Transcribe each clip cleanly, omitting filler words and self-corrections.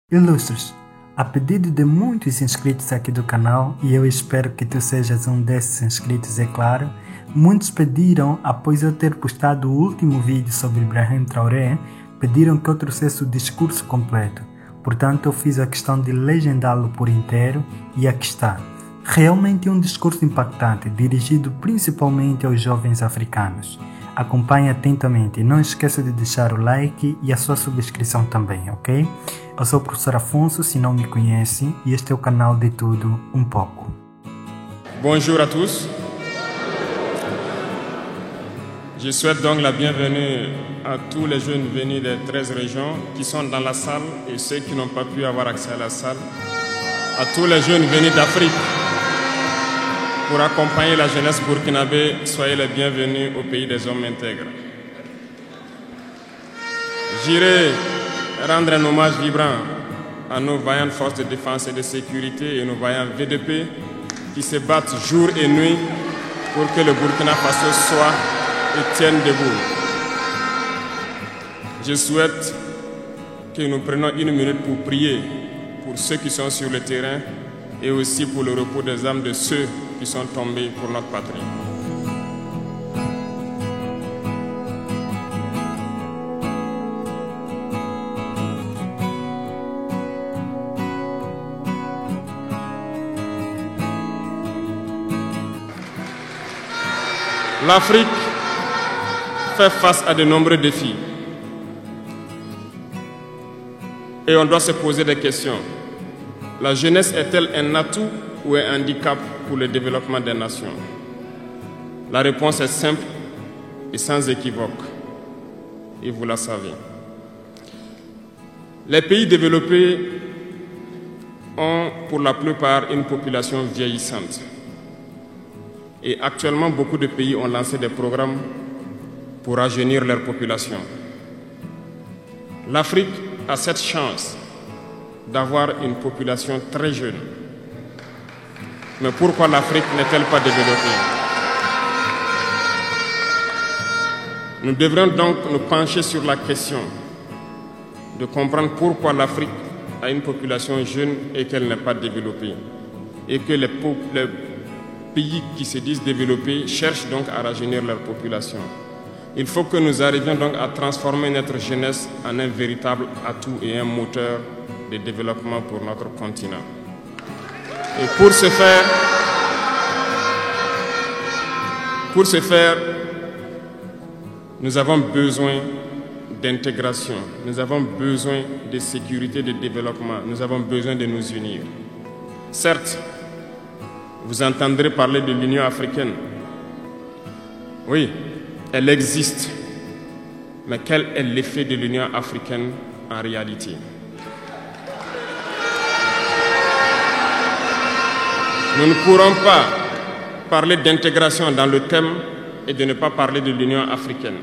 Ilustres, a pedido de muitos inscritos aqui do canal, e eu espero que tu sejas um desses inscritos, é claro, muitos pediram, após eu ter postado o último vídeo sobre Ibrahim Traoré, pediram que eu trouxesse o discurso completo. Portanto, eu fiz a questão de legendá-lo por inteiro e aqui está. Realmente é um discurso impactante, dirigido principalmente aos jovens africanos. Acompanhe atentamente e não esqueça de deixar o like e a sua subscrição também, ok? Eu sou o professor Afonso, se não me conhece, e este é o canal de tudo um pouco. Bonjour à tous. Je souhaite donc la bienvenue à tous les jeunes venus des 13 régions qui sont dans la salle et ceux qui n'ont pas pu avoir accès à la salle. À tous les jeunes venus d'Afrique pour accompagner la jeunesse burkinabé, soyez les bienvenus au pays des hommes intègres. J'irai rendre un hommage vibrant à nos vaillantes forces de défense et de sécurité et nos vaillants VDP qui se battent jour et nuit pour que le Burkina Faso soit et tienne debout. Je souhaite que nous prenions une minute pour prier pour ceux qui sont sur le terrain et aussi pour le repos des âmes de ceux qui sont tombés pour notre patrie. L'Afrique fait face à de nombreux défis et on doit se poser des questions. La jeunesse est-elle un atout ou un handicap pour le développement des nations? La réponse est simple et sans équivoque, et vous la savez. Les pays développés ont pour la plupart une population vieillissante. Et actuellement, beaucoup de pays ont lancé des programmes pour rajeunir leur population. L'Afrique a cette chance d'avoir une population très jeune. Mais pourquoi l'Afrique n'est-elle pas développée? Nous devrions donc nous pencher sur la question de comprendre pourquoi l'Afrique a une population jeune et qu'elle n'est pas développée. Et que les pays qui se disent développés cherchent donc à rajeunir leur population. Il faut que nous arrivions donc à transformer notre jeunesse en un véritable atout et un moteur de développement pour notre continent. Et pour ce faire, nous avons besoin d'intégration, nous avons besoin de sécurité, de développement, nous avons besoin de nous unir. Certes, vous entendrez parler de l'Union africaine. Oui, elle existe. Mais quel est l'effet de l'Union africaine en réalité? Nous ne pourrons pas parler d'intégration dans le thème et de ne pas parler de l'Union africaine.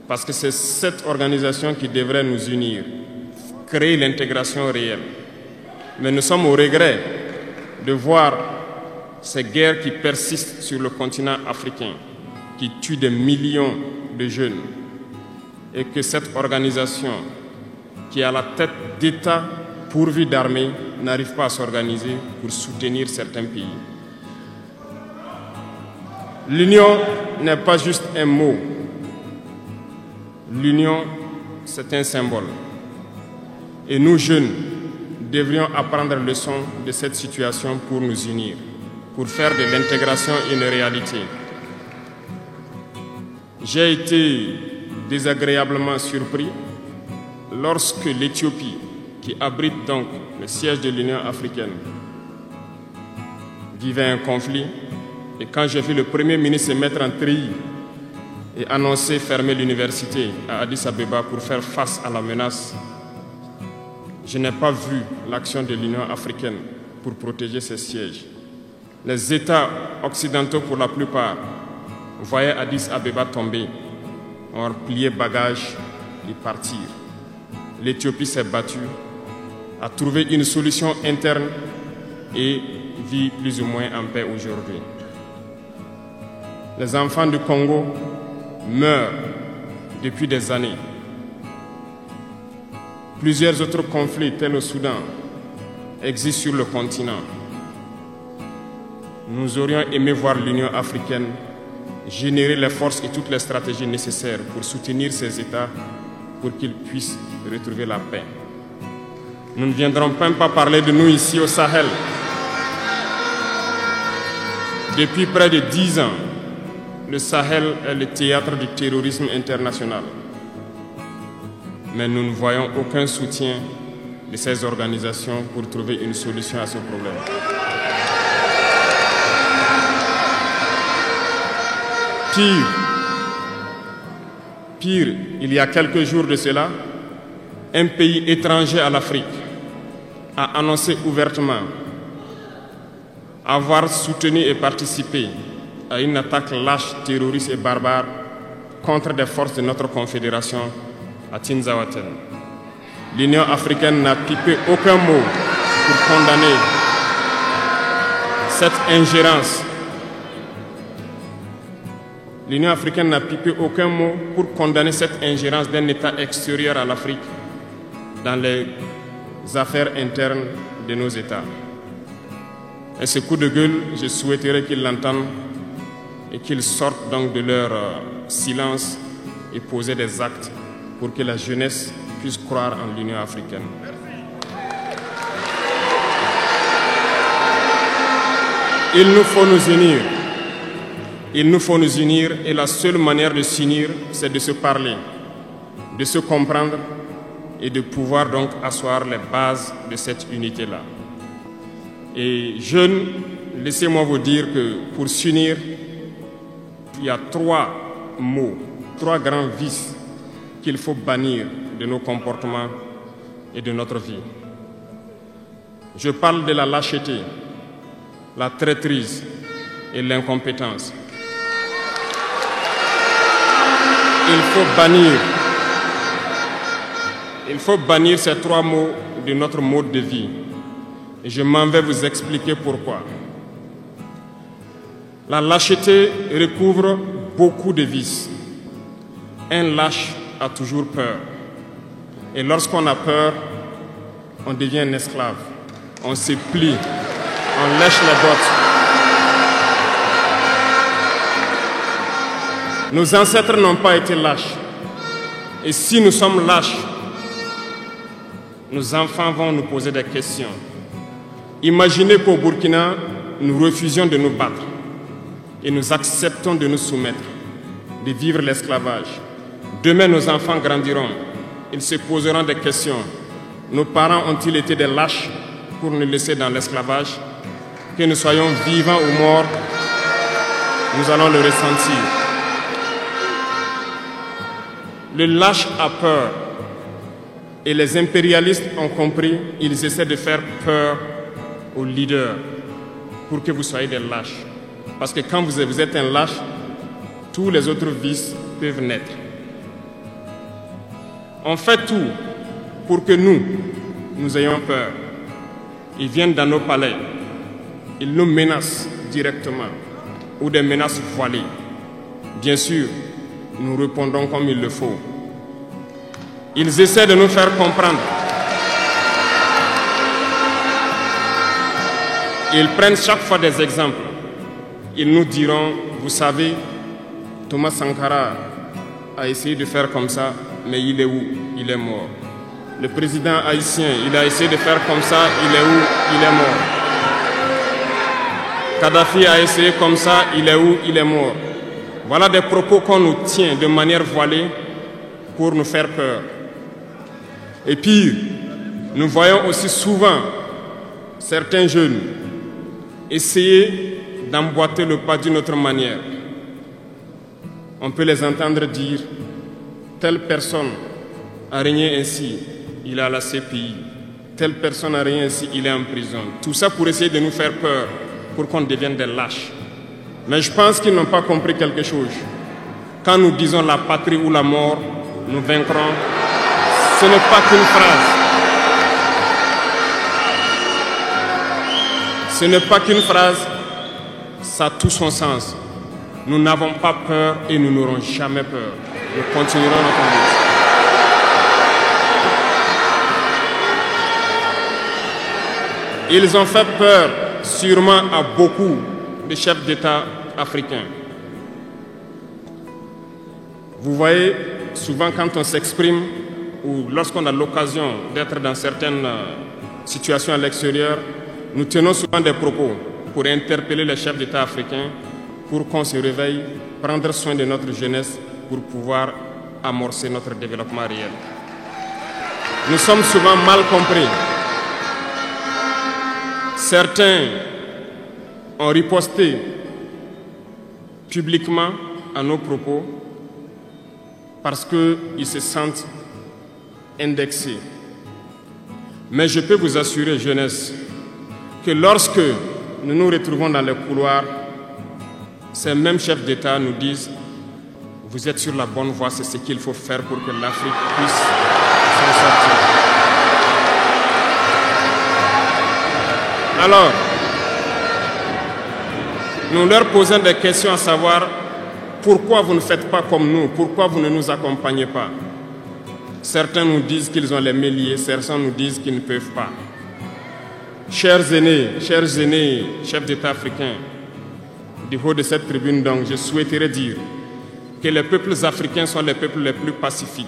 Parce que c'est cette organisation qui devrait nous unir, créer l'intégration réelle. Mais nous sommes au regret de voir ces guerres qui persistent sur le continent africain, qui tuent des millions de jeunes, et que cette organisation, qui est à la tête d'États pourvus d'armées, n'arrive pas à s'organiser pour soutenir certains pays. L'union n'est pas juste un mot. L'union, c'est un symbole. Et nous, jeunes, devrions apprendre leçon de cette situation pour nous unir, pour faire de l'intégration une réalité. J'ai été désagréablement surpris lorsque l'Éthiopie, qui abrite donc le siège de l'Union africaine, vivait un conflit. Et quand j'ai vu le Premier ministre se mettre en treillis et annoncer fermer l'université à Addis Abeba pour faire face à la menace, je n'ai pas vu l'action de l'Union africaine pour protéger ses sièges. Les États occidentaux, pour la plupart, voyaient Addis Abeba tomber, ont plié bagages et partir. L'Éthiopie s'est battue, a trouvé une solution interne et vit plus ou moins en paix aujourd'hui. Les enfants du Congo meurent depuis des années. Plusieurs autres conflits, tels au Soudan, existent sur le continent. Nous aurions aimé voir l'Union africaine générer les forces et toutes les stratégies nécessaires pour soutenir ces États pour qu'ils puissent retrouver la paix. Nous ne viendrons même pas parler de nous ici au Sahel. Depuis près de 10 ans, le Sahel est le théâtre du terrorisme international. Mais nous ne voyons aucun soutien de ces organisations pour trouver une solution à ce problème. Pire, il y a quelques jours de cela, un pays étranger à l'Afrique a annoncé ouvertement avoir soutenu et participé à une attaque lâche, terroriste et barbare contre des forces de notre confédération à Tinzaouaten. L'Union africaine n'a pipé aucun mot pour condamner cette ingérence. L'Union africaine n'a pipé aucun mot pour condamner cette ingérence d'un État extérieur à l'Afrique dans les affaires internes de nos États. Et ce coup de gueule, je souhaiterais qu'ils l'entendent et qu'ils sortent donc de leur silence et poser des actes pour que la jeunesse puisse croire en l'Union africaine. Il nous faut nous unir. Il nous faut nous unir et la seule manière de s'unir, c'est de se parler, de se comprendre et de pouvoir donc asseoir les bases de cette unité-là. Et jeunes, laissez-moi vous dire que pour s'unir, il y a 3 mots, 3 grands vices qu'il faut bannir de nos comportements et de notre vie. Je parle de la lâcheté, la traîtrise et l'incompétence. Il faut bannir ces 3 mots de notre mode de vie. Et je m'en vais vous expliquer pourquoi. La lâcheté recouvre beaucoup de vices. Un lâche a toujours peur. Et lorsqu'on a peur, on devient un esclave. On se plie, on lèche les bottes. Nos ancêtres n'ont pas été lâches. Et si nous sommes lâches, nos enfants vont nous poser des questions. Imaginez qu'au Burkina, nous refusions de nous battre et nous acceptons de nous soumettre, de vivre l'esclavage. Demain, nos enfants grandiront. Ils se poseront des questions. Nos parents ont-ils été des lâches pour nous laisser dans l'esclavage? Que nous soyons vivants ou morts, nous allons le ressentir. Le lâche a peur. Et les impérialistes ont compris, ils essaient de faire peur aux leaders pour que vous soyez des lâches. Parce que quand vous êtes un lâche, tous les autres vices peuvent naître. On fait tout pour que nous ayons peur. Ils viennent dans nos palais, ils nous menacent directement ou des menaces voilées. Bien sûr, nous répondons comme il le faut. Ils essaient de nous faire comprendre. Ils prennent chaque fois des exemples. Ils nous diront, vous savez, Thomas Sankara a essayé de faire comme ça, mais il est où? Il est mort. Le président haïtien, il a essayé de faire comme ça, il est où? Il est mort. Kadhafi a essayé comme ça, il est où? Il est mort. Voilà des propos qu'on nous tient de manière voilée pour nous faire peur. Et pire, nous voyons aussi souvent certains jeunes essayer d'emboîter le pas d'une autre manière. On peut les entendre dire « telle personne a régné ainsi, il est à la CPI. Telle personne a régné ainsi, il est en prison. » Tout ça pour essayer de nous faire peur, pour qu'on devienne des lâches. Mais je pense qu'ils n'ont pas compris quelque chose. Quand nous disons la patrie ou la mort, nous vaincrons. Ce n'est pas qu'une phrase. Ce n'est pas qu'une phrase, ça a tout son sens. Nous n'avons pas peur et nous n'aurons jamais peur. Nous continuerons notre lutte. Ils ont fait peur sûrement à beaucoup de chefs d'État africains. Vous voyez, souvent quand on s'exprime ou lorsqu'on a l'occasion d'être dans certaines situations à l'extérieur, nous tenons souvent des propos pour interpeller les chefs d'État africains pour qu'on se réveille, prendre soin de notre jeunesse pour pouvoir amorcer notre développement réel. Nous sommes souvent mal compris. Certains ont riposté publiquement à nos propos parce qu'ils se sentent indexés. Mais je peux vous assurer, jeunesse, que lorsque nous nous retrouvons dans les couloirs, ces mêmes chefs d'État nous disent « Vous êtes sur la bonne voie, c'est ce qu'il faut faire pour que l'Afrique puisse s'en sortir. » Alors, nous leur posons des questions à savoir pourquoi vous ne faites pas comme nous, pourquoi vous ne nous accompagnez pas. Certains nous disent qu'ils ont les mains liées, certains nous disent qu'ils ne peuvent pas. Chers aînés, chefs d'État africains, du haut de cette tribune, donc, je souhaiterais dire que les peuples africains sont les peuples les plus pacifiques.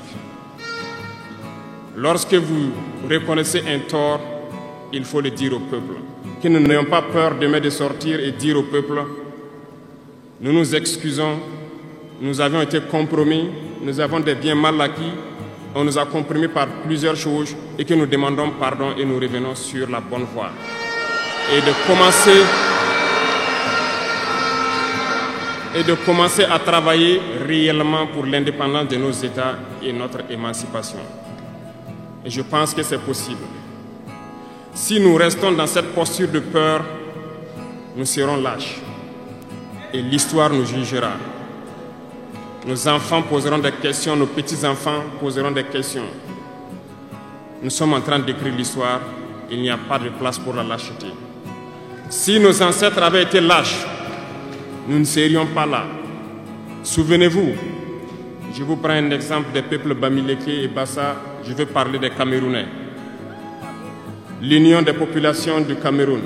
Lorsque vous reconnaissez un tort, il faut le dire au peuple. Que nous n'ayons pas peur demain de sortir et dire au peuple, nous nous excusons, nous avions été compromis, nous avons des biens mal acquis, on nous a compromis par plusieurs choses et que nous demandons pardon et nous revenons sur la bonne voie. Et de commencer à travailler réellement pour l'indépendance de nos États et notre émancipation. Et je pense que c'est possible. Si nous restons dans cette posture de peur, nous serons lâches. Et l'histoire nous jugera. Nos enfants poseront des questions, nos petits-enfants poseront des questions. Nous sommes en train d'écrire l'histoire, il n'y a pas de place pour la lâcheté. Si nos ancêtres avaient été lâches, nous ne serions pas là. Souvenez-vous, je vous prends un exemple des peuples Bamileke et Bassa, je veux parler des Camerounais. L'Union des populations du Cameroun,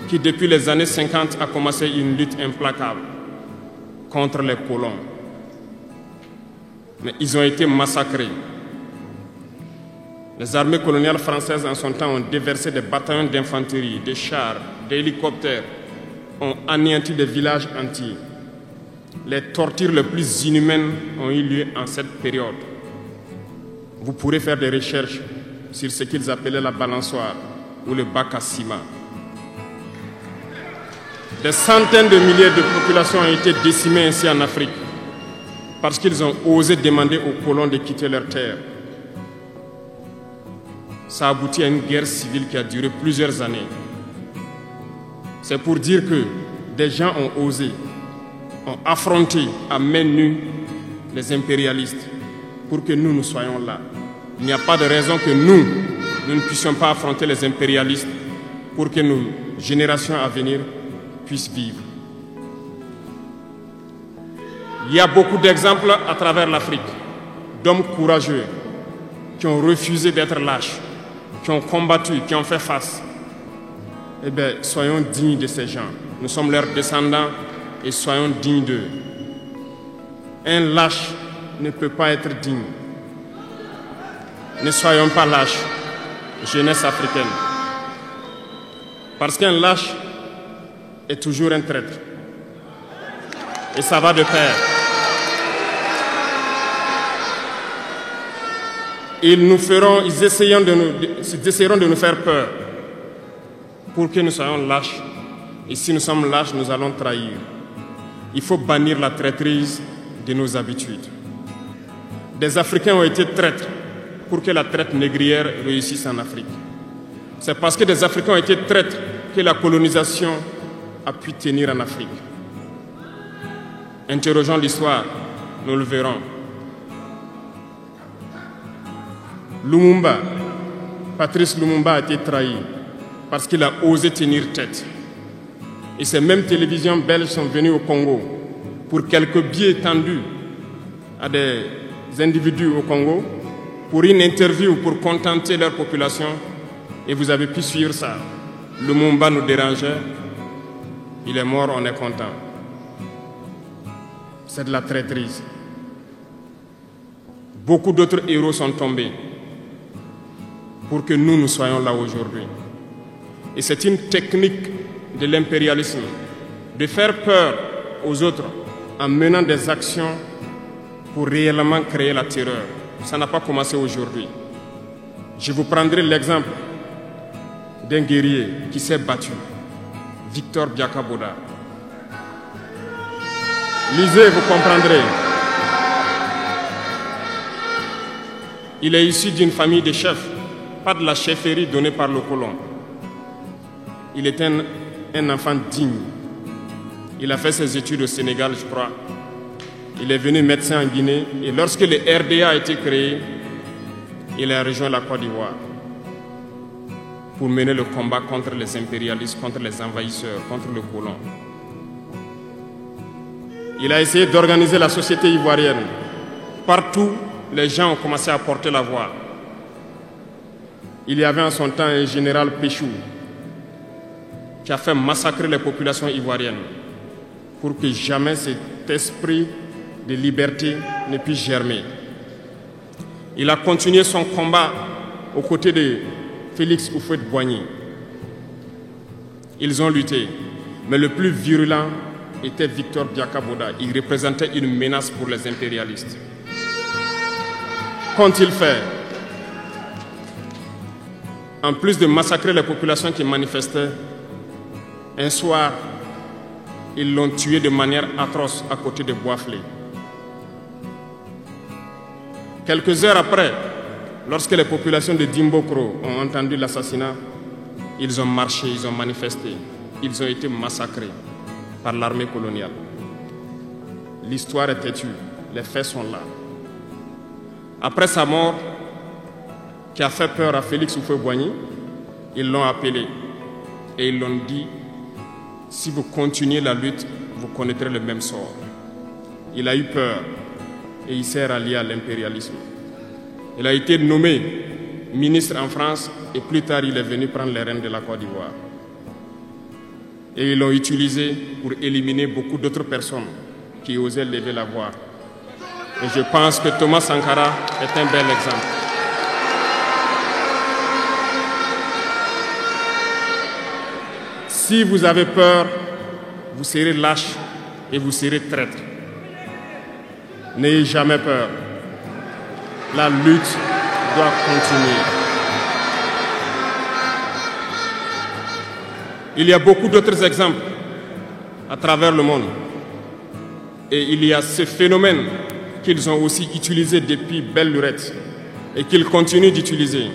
qui depuis les années 50 a commencé une lutte implacable contre les colons. Mais ils ont été massacrés. Les armées coloniales françaises en son temps ont déversé des bataillons d'infanterie, des chars, des hélicoptères, ont anéanti des villages entiers. Les tortures les plus inhumaines ont eu lieu en cette période. Vous pourrez faire des recherches sur ce qu'ils appelaient la balançoire ou le bac à ciment. Des centaines de milliers de populations ont été décimées ainsi en Afrique parce qu'ils ont osé demander aux colons de quitter leur terre. Ça a abouti à une guerre civile qui a duré plusieurs années. C'est pour dire que des gens ont osé, ont affronté à main nue les impérialistes pour que nous soyons là. Il n'y a pas de raison que nous ne puissions pas affronter les impérialistes pour que nos générations à venir puissent vivre. Il y a beaucoup d'exemples à travers l'Afrique d'hommes courageux qui ont refusé d'être lâches, qui ont combattu, qui ont fait face. Eh bien, soyons dignes de ces gens. Nous sommes leurs descendants et soyons dignes d'eux. Un lâche ne peut pas être digne. Ne soyons pas lâches, jeunesse africaine. Parce qu'un lâche est toujours un traître. Et ça va de pair. Ils essaieront de nous faire peur pour que nous soyons lâches. Et si nous sommes lâches, nous allons trahir. Il faut bannir la traîtrise de nos habitudes. Des Africains ont été traîtres pour que la traite négrière réussisse en Afrique. C'est parce que des Africains ont été traîtres que la colonisation a pu tenir en Afrique. Interrogeons l'histoire, nous le verrons. Lumumba, Patrice Lumumba a été trahi parce qu'il a osé tenir tête. Et ces mêmes télévisions belges sont venues au Congo pour quelques billets tendus à des individus au Congo pour une interview pour contenter leur population. Et vous avez pu suivre ça. Lumumba nous dérangeait, il est mort, on est content. C'est de la traîtrise. Beaucoup d'autres héros sont tombés pour que nous soyons là aujourd'hui. Et c'est une technique de l'impérialisme de faire peur aux autres en menant des actions pour réellement créer la terreur. Ça n'a pas commencé aujourd'hui. Je vous prendrai l'exemple d'un guerrier qui s'est battu, Victor Biakaboda. Lisez, vous comprendrez. Il est issu d'une famille de chefs, pas de la chefferie donnée par le colon. Il était un enfant digne. Il a fait ses études au Sénégal, je crois. Il est venu médecin en Guinée et lorsque le RDA a été créé, il a rejoint la Côte d'Ivoire pour mener le combat contre les impérialistes, contre les envahisseurs, contre le colon. Il a essayé d'organiser la société ivoirienne. Partout, les gens ont commencé à porter la voix. Il y avait en son temps un général Péchou qui a fait massacrer les populations ivoiriennes pour que jamais cet esprit de liberté ne puisse germer. Il a continué son combat aux côtés de Félix Houphouët-Boigny. Ils ont lutté, mais le plus virulent était Victor Biakaboda. Il représentait une menace pour les impérialistes. Qu'ont-ils fait? En plus de massacrer les populations qui manifestaient, un soir, ils l'ont tué de manière atroce à côté de Boisflé. Quelques heures après, lorsque les populations de Dimbokro ont entendu l'assassinat, ils ont marché, ils ont manifesté, ils ont été massacrés par l'armée coloniale. L'histoire est têtue, les faits sont là. Après sa mort, qui a fait peur à Félix Houphouët-Boigny, ils l'ont appelé et ils l'ont dit: si vous continuez la lutte, vous connaîtrez le même sort. Il a eu peur et il s'est rallié à l'impérialisme. Il a été nommé ministre en France et plus tard il est venu prendre les rênes de la Côte d'Ivoire. Et ils l'ont utilisé pour éliminer beaucoup d'autres personnes qui osaient lever la voix. Et je pense que Thomas Sankara est un bel exemple. Si vous avez peur, vous serez lâche et vous serez traître. N'ayez jamais peur. La lutte doit continuer. Il y a beaucoup d'autres exemples à travers le monde. Et il y a ce phénomène qu'ils ont aussi utilisé depuis belle lurette et qu'ils continuent d'utiliser.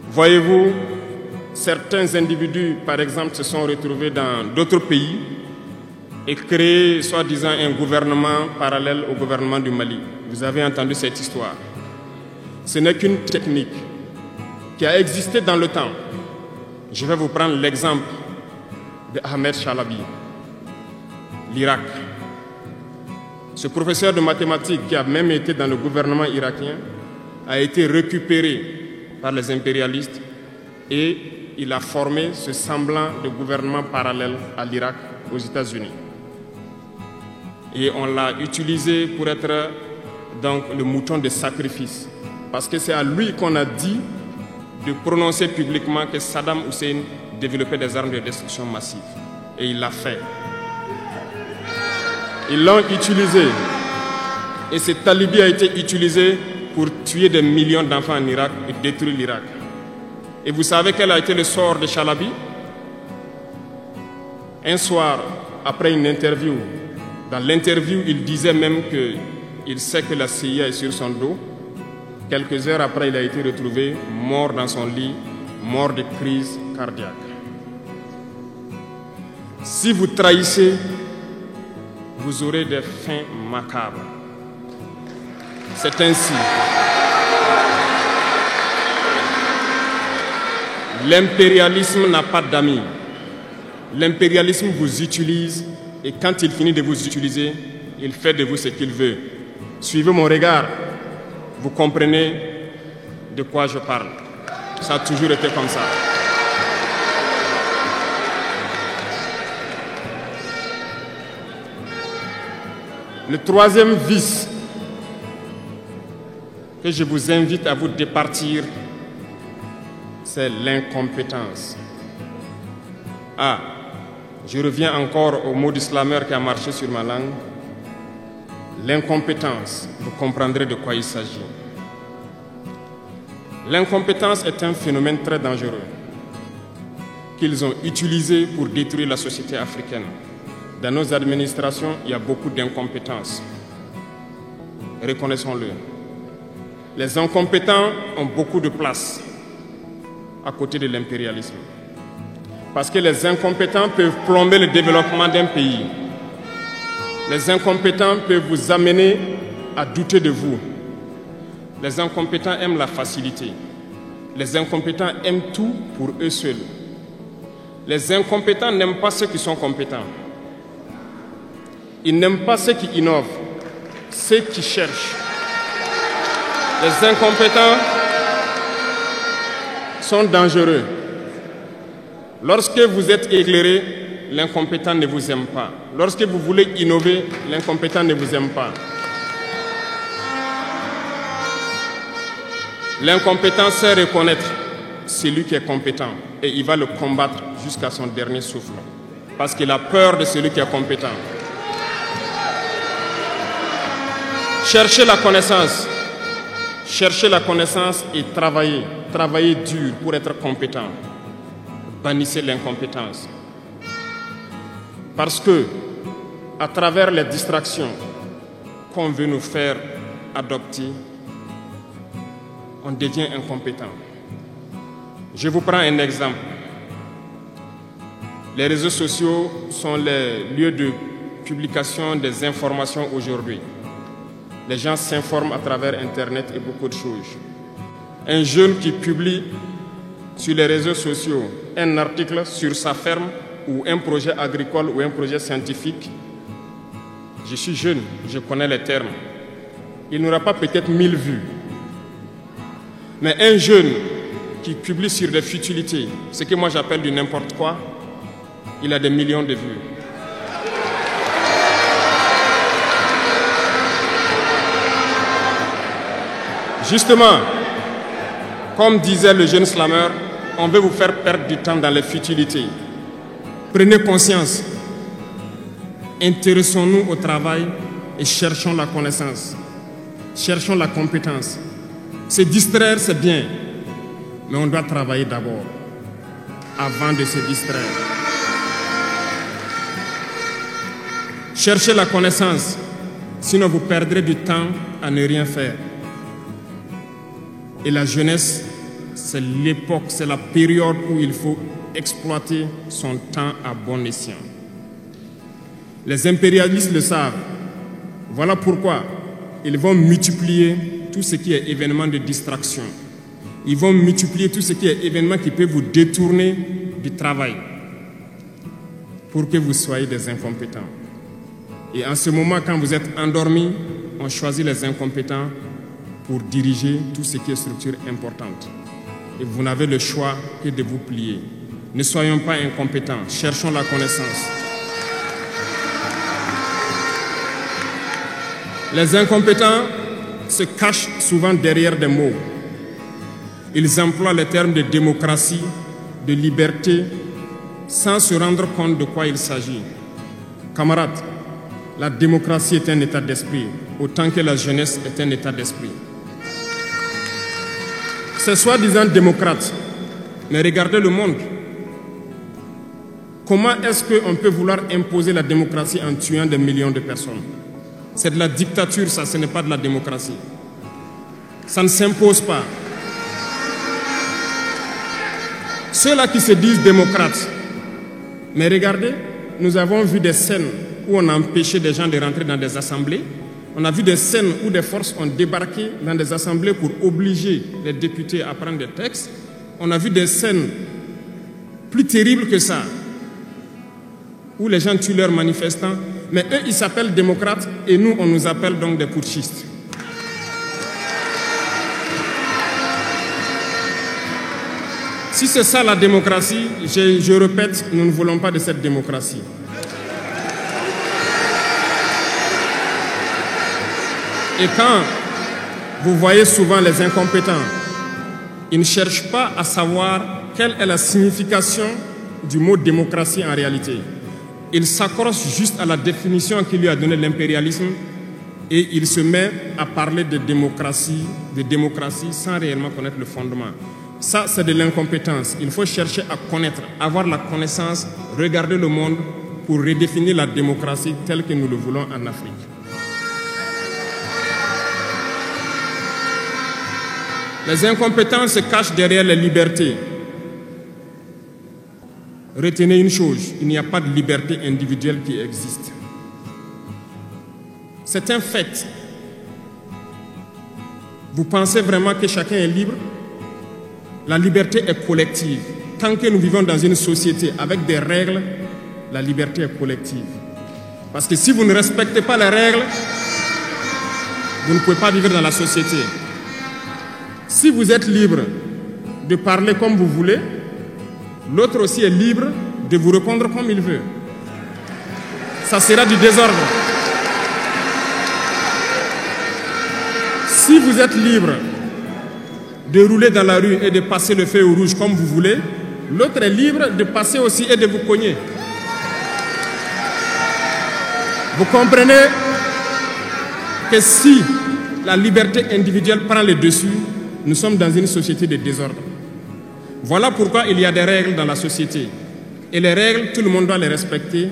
Voyez-vous, certains individus, par exemple, se sont retrouvés dans d'autres pays et créé, soi-disant, un gouvernement parallèle au gouvernement du Mali. Vous avez entendu cette histoire. Ce n'est qu'une technique qui a existé dans le temps. Je vais vous prendre l'exemple de Ahmed Chalabi, l'Irak. Ce professeur de mathématiques qui a même été dans le gouvernement irakien a été récupéré par les impérialistes et il a formé ce semblant de gouvernement parallèle à l'Irak, aux États-Unis. Et on l'a utilisé pour être donc le mouton de sacrifice. Parce que c'est à lui qu'on a dit de prononcer publiquement que Saddam Hussein développait des armes de destruction massive. Et il l'a fait. Ils l'ont utilisé. Et cet alibi a été utilisé pour tuer des millions d'enfants en Irak et détruire l'Irak. Et vous savez quel a été le sort de Chalabi? Un soir, après une interview, dans l'interview, il disait même qu'il sait que la CIA est sur son dos. Quelques heures après, il a été retrouvé mort dans son lit, mort de crise cardiaque. Si vous trahissez, vous aurez des fins macabres. C'est ainsi. L'impérialisme n'a pas d'amis. L'impérialisme vous utilise et quand il finit de vous utiliser, il fait de vous ce qu'il veut. Suivez mon regard, vous comprenez de quoi je parle. Ça a toujours été comme ça. Le troisième vice que je vous invite à vous départir, c'est l'incompétence. Ah, je reviens encore au mot du slameur qui a marché sur ma langue. L'incompétence, vous comprendrez de quoi il s'agit. L'incompétence est un phénomène très dangereux qu'ils ont utilisé pour détruire la société africaine. Dans nos administrations, il y a beaucoup d'incompétence. Reconnaissons-le. Les incompétents ont beaucoup de place à côté de l'impérialisme. Parce que les incompétents peuvent plomber le développement d'un pays. Les incompétents peuvent vous amener à douter de vous. Les incompétents aiment la facilité. Les incompétents aiment tout pour eux seuls. Les incompétents n'aiment pas ceux qui sont compétents. Ils n'aiment pas ceux qui innovent, ceux qui cherchent. Les incompétents sont dangereux. Lorsque vous êtes éclairé, l'incompétent ne vous aime pas. Lorsque vous voulez innover, l'incompétent ne vous aime pas. L'incompétent sait reconnaître celui qui est compétent et il va le combattre jusqu'à son dernier souffle. Parce qu'il a peur de celui qui est compétent. Cherchez la connaissance. Cherchez la connaissance et travaillez. Travaillez dur pour être compétent. Bannissez l'incompétence. Parce que, à travers les distractions qu'on veut nous faire adopter, on devient incompétent. Je vous prends un exemple. Les réseaux sociaux sont les lieux de publication des informations aujourd'hui. Les gens s'informent à travers Internet et beaucoup de choses. Un jeune qui publie sur les réseaux sociaux un article sur sa ferme ou un projet agricole ou un projet scientifique, je suis jeune, je connais les termes. Il n'aura pas peut-être 1000 vues. Mais un jeune qui publie sur des futilités, ce que moi j'appelle du n'importe quoi, il a des millions de vues. Justement, comme disait le jeune slameur, on veut vous faire perdre du temps dans les futilités. Prenez conscience. Intéressons-nous au travail et cherchons la connaissance. Cherchons la compétence. Se distraire, c'est bien, mais on doit travailler d'abord, avant de se distraire. Cherchez la connaissance, sinon vous perdrez du temps à ne rien faire. Et la jeunesse, c'est l'époque, c'est la période où il faut exploiter son temps à bon escient. Les impérialistes le savent. Voilà pourquoi ils vont multiplier tout ce qui est événement de distraction. Ils vont multiplier tout ce qui est événement qui peut vous détourner du travail pour que vous soyez des incompétents. Et en ce moment, quand vous êtes endormis, on choisit les incompétents pour diriger tout ce qui est structure importante. Et vous n'avez le choix que de vous plier. Ne soyons pas incompétents, cherchons la connaissance. Les incompétents se cachent souvent derrière des mots. Ils emploient les termes de démocratie, de liberté, sans se rendre compte de quoi il s'agit. Camarades, la démocratie est un état d'esprit, autant que la jeunesse est un état d'esprit. C'est soi-disant démocrate, mais regardez le monde. Comment est-ce qu'on peut vouloir imposer la démocratie en tuant des millions de personnes? C'est de la dictature, ça, ce n'est pas de la démocratie. Ça ne s'impose pas. Ceux-là qui se disent démocrates, mais regardez, nous avons vu des scènes où on a empêché des gens de rentrer dans des assemblées. On a vu des scènes où des forces ont débarqué dans des assemblées pour obliger les députés à prendre des textes. On a vu des scènes plus terribles que ça, où les gens tuent leurs manifestants. Mais eux, ils s'appellent démocrates et nous, on nous appelle donc des putschistes. Si c'est ça la démocratie, je répète, nous ne voulons pas de cette démocratie. Et quand vous voyez souvent les incompétents, ils ne cherchent pas à savoir quelle est la signification du mot démocratie en réalité. Ils s'accrochent juste à la définition qu'il lui a donnée l'impérialisme et il se met à parler de démocratie sans réellement connaître le fondement. Ça, c'est de l'incompétence. Il faut chercher à connaître, avoir la connaissance, regarder le monde pour redéfinir la démocratie telle que nous le voulons en Afrique. Les incompétents se cachent derrière les libertés. Retenez une chose, il n'y a pas de liberté individuelle qui existe. C'est un fait. Vous pensez vraiment que chacun est libre? La liberté est collective. Tant que nous vivons dans une société avec des règles, la liberté est collective. Parce que si vous ne respectez pas les règles, vous ne pouvez pas vivre dans la société. Si vous êtes libre de parler comme vous voulez, l'autre aussi est libre de vous répondre comme il veut. Ça sera du désordre. Si vous êtes libre de rouler dans la rue et de passer le feu rouge comme vous voulez, l'autre est libre de passer aussi et de vous cogner. Vous comprenez que si la liberté individuelle prend le dessus, nous sommes dans une société de désordre. Voilà pourquoi il y a des règles dans la société. Et les règles, tout le monde doit les respecter.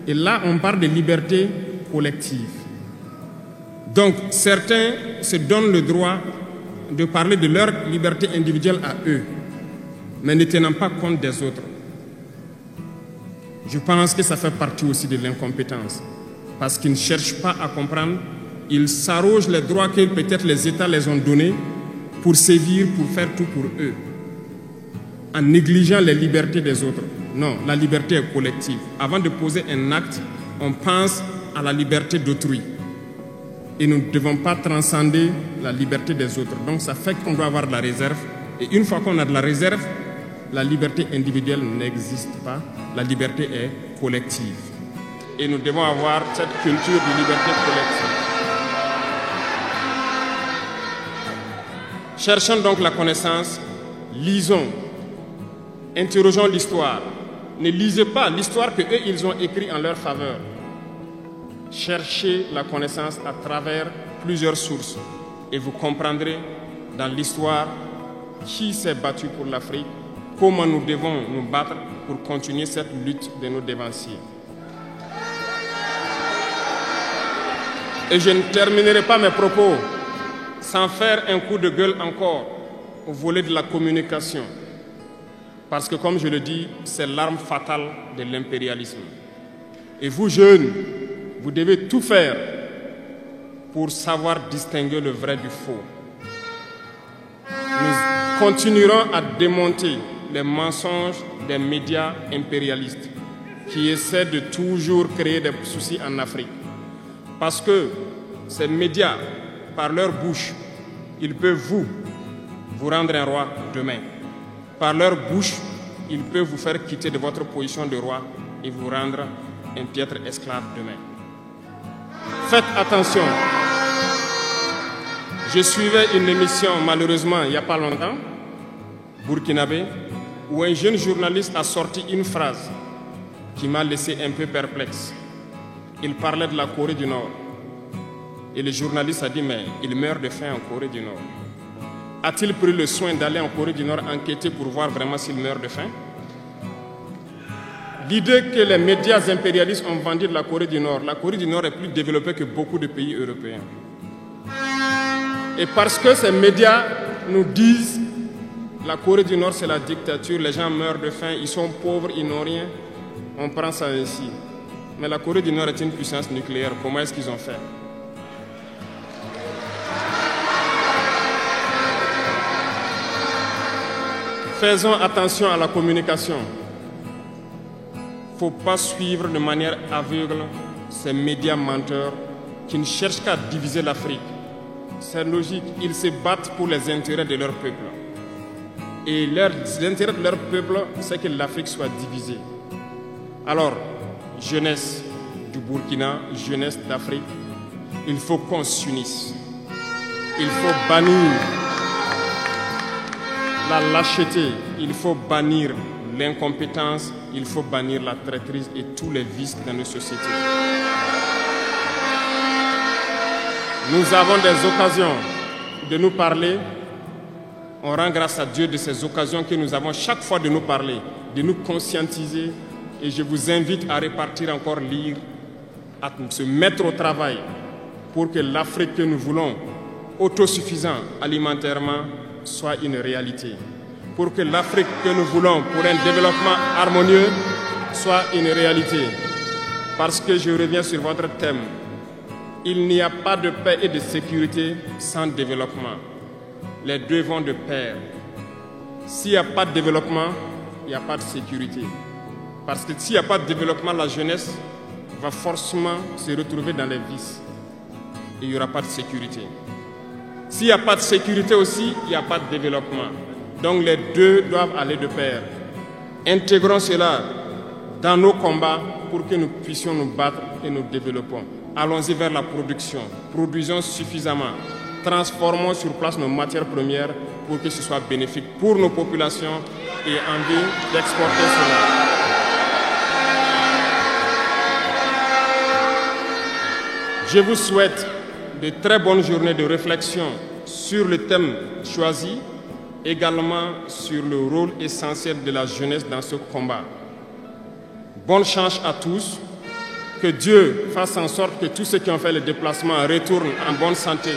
Et là, on parle de liberté collective. Donc, certains se donnent le droit de parler de leur liberté individuelle à eux, mais ne tenant pas compte des autres. Je pense que ça fait partie aussi de l'incompétence. Parce qu'ils ne cherchent pas à comprendre, ils s'arrogent les droits que peut-être les États les ont donnés pour sévir, pour faire tout pour eux, en négligeant les libertés des autres. Non, la liberté est collective. Avant de poser un acte, on pense à la liberté d'autrui. Et nous ne devons pas transcender la liberté des autres. Donc ça fait qu'on doit avoir de la réserve. Et une fois qu'on a de la réserve, la liberté individuelle n'existe pas. La liberté est collective. Et nous devons avoir cette culture de liberté collective. Cherchons donc la connaissance, lisons, interrogeons l'histoire. Ne lisez pas l'histoire qu'eux, ils ont écrite en leur faveur. Cherchez la connaissance à travers plusieurs sources et vous comprendrez dans l'histoire qui s'est battu pour l'Afrique, comment nous devons nous battre pour continuer cette lutte de nos dévanciers. Et je ne terminerai pas mes propos sans faire un coup de gueule encore au volet de la communication. Parce que, comme je le dis, c'est l'arme fatale de l'impérialisme. Et vous, jeunes, vous devez tout faire pour savoir distinguer le vrai du faux. Nous continuerons à démonter les mensonges des médias impérialistes qui essaient de toujours créer des soucis en Afrique. Parce que ces médias, par leur bouche, ils peuvent vous rendre un roi demain. Par leur bouche, ils peuvent vous faire quitter de votre position de roi et vous rendre un piètre esclave demain. Faites attention. Je suivais une émission, malheureusement, il n'y a pas longtemps, burkinabé, où un jeune journaliste a sorti une phrase qui m'a laissé un peu perplexe. Il parlait de la Corée du Nord. Et le journaliste a dit, mais il meurt de faim en Corée du Nord. A-t-il pris le soin d'aller en Corée du Nord enquêter pour voir vraiment s'il meurt de faim? L'idée que les médias impérialistes ont vendu de la Corée du Nord est plus développée que beaucoup de pays européens. Et parce que ces médias nous disent la Corée du Nord c'est la dictature, les gens meurent de faim, ils sont pauvres, ils n'ont rien, on prend ça ainsi. Mais la Corée du Nord est une puissance nucléaire, comment est-ce qu'ils ont fait? Faisons attention à la communication. Il ne faut pas suivre de manière aveugle ces médias menteurs qui ne cherchent qu'à diviser l'Afrique. C'est logique, ils se battent pour les intérêts de leur peuple. Et l'intérêt de leur peuple, c'est que l'Afrique soit divisée. Alors, jeunesse du Burkina, jeunesse d'Afrique, il faut qu'on s'unisse. il faut bannir la lâcheté, il faut bannir l'incompétence, il faut bannir la traîtrise et tous les vices dans nos sociétés. Nous avons des occasions de nous parler. On rend grâce à Dieu de ces occasions que nous avons chaque fois de nous parler, de nous conscientiser. Et je vous invite à repartir encore lire, à se mettre au travail pour que l'Afrique que nous voulons, autosuffisante alimentairement, soit une réalité. Pour que l'Afrique que nous voulons pour un développement harmonieux soit une réalité. Parce que je reviens sur votre thème. Il n'y a pas de paix et de sécurité sans développement. Les deux vont de pair. S'il n'y a pas de développement, il n'y a pas de sécurité. Parce que s'il n'y a pas de développement, la jeunesse va forcément se retrouver dans les vices. Et il n'y aura pas de sécurité. S'il n'y a pas de sécurité aussi, il n'y a pas de développement. Donc les deux doivent aller de pair. Intégrons cela dans nos combats pour que nous puissions nous battre et nous développons. Allons-y vers la production. Produisons suffisamment. Transformons sur place nos matières premières pour que ce soit bénéfique pour nos populations et envie d'exporter cela. Je vous souhaite de très bonnes journées de réflexion sur le thème choisi, également sur le rôle essentiel de la jeunesse dans ce combat. Bonne chance à tous. Que Dieu fasse en sorte que tous ceux qui ont fait le déplacement retournent en bonne santé.